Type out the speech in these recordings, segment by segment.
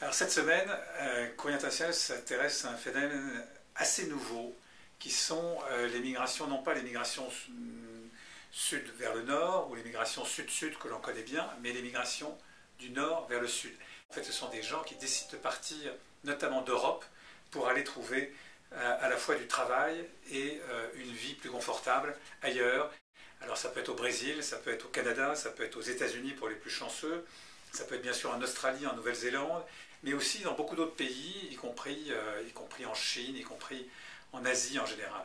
Alors cette semaine, Courrier International s'intéresse à un phénomène assez nouveau, qui sont les migrations, non pas les migrations sud vers le nord, ou les migrations sud-sud que l'on connaît bien, mais les migrations du nord vers le sud. En fait, ce sont des gens qui décident de partir, notamment d'Europe, pour aller trouver à la fois du travail et une vie plus confortable ailleurs. Alors ça peut être au Brésil, ça peut être au Canada, ça peut être aux États-Unis pour les plus chanceux, ça peut être bien sûr en Australie, en Nouvelle-Zélande, mais aussi dans beaucoup d'autres pays, y compris en Chine, y compris en Asie en général.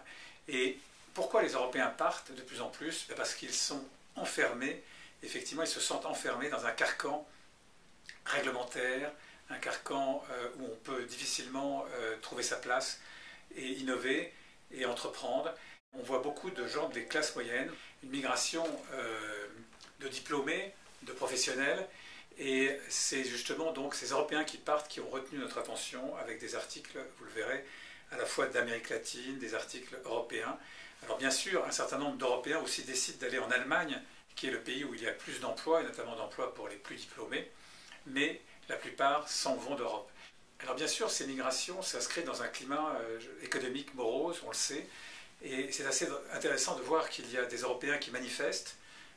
Et pourquoi les Européens partent de plus en plus? Parce qu'ils sont enfermés, effectivement, ils se sentent enfermés dans un carcan réglementaire, un carcan où on peut difficilement trouver sa place et innover et entreprendre. On voit beaucoup de gens des classes moyennes, une migration de diplômés, de professionnels, et c'est justement donc ces Européens qui partent qui ont retenu notre attention avec des articles, vous le verrez, à la fois d'Amérique latine, des articles européens. Alors bien sûr, un certain nombre d'Européens aussi décident d'aller en Allemagne, qui est le pays où il y a plus d'emplois, et notamment d'emplois pour les plus diplômés, mais la plupart s'en vont d'Europe. Alors bien sûr, ces migrations s'inscrivent dans un climat économique morose, on le sait, et c'est assez intéressant de voir qu'il y a des Européens qui manifestent,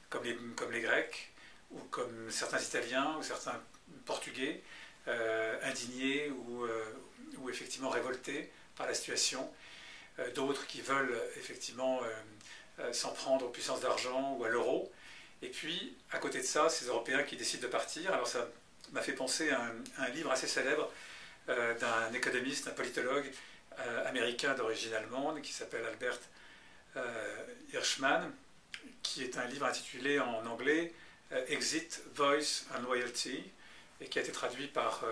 comme les Grecs, ou comme certains Italiens, ou certains Portugais, indignés ou effectivement révoltés par la situation, d'autres qui veulent effectivement s'en prendre aux puissances d'argent ou à l'euro, et puis à côté de ça, ces Européens qui décident de partir. Alors ça m'a fait penser à un livre assez célèbre d'un économiste, un politologue américain d'origine allemande qui s'appelle Albert Hirschman, qui est un livre intitulé en anglais Exit, Voice and Loyalty, et qui a été traduit par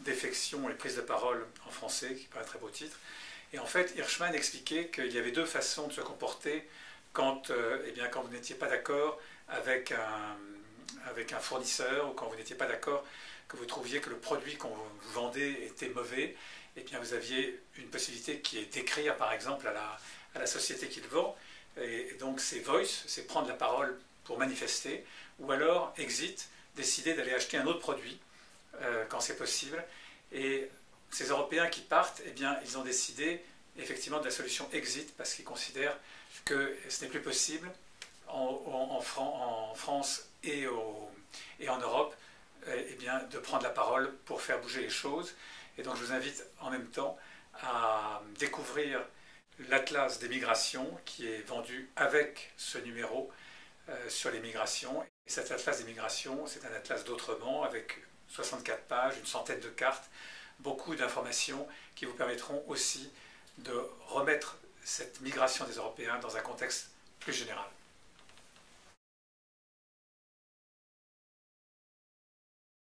Défection et prise de parole en français, qui est un très beau titre. Et en fait, Hirschman expliquait qu'il y avait deux façons de se comporter quand vous n'étiez pas d'accord avec un fournisseur, ou quand vous n'étiez pas d'accord, que vous trouviez que le produit qu'on vous vendait était mauvais. Et bien vous aviez une possibilité qui est d'écrire par exemple à la société qui le vend, et donc c'est voice, c'est prendre la parole pour manifester, ou alors exit, décider d'aller acheter un autre produit quand c'est possible. Et ces Européens qui partent, eh bien, ils ont décidé effectivement de la solution exit, parce qu'ils considèrent que ce n'est plus possible en France et en Europe eh bien, de prendre la parole pour faire bouger les choses. Et donc je vous invite en même temps à découvrir l'Atlas des migrations qui est vendu avec ce numéro sur les migrations. Et cet Atlas des migrations, c'est un atlas d'autrement avec 64 pages, une centaine de cartes, beaucoup d'informations qui vous permettront aussi de remettre cette migration des Européens dans un contexte plus général.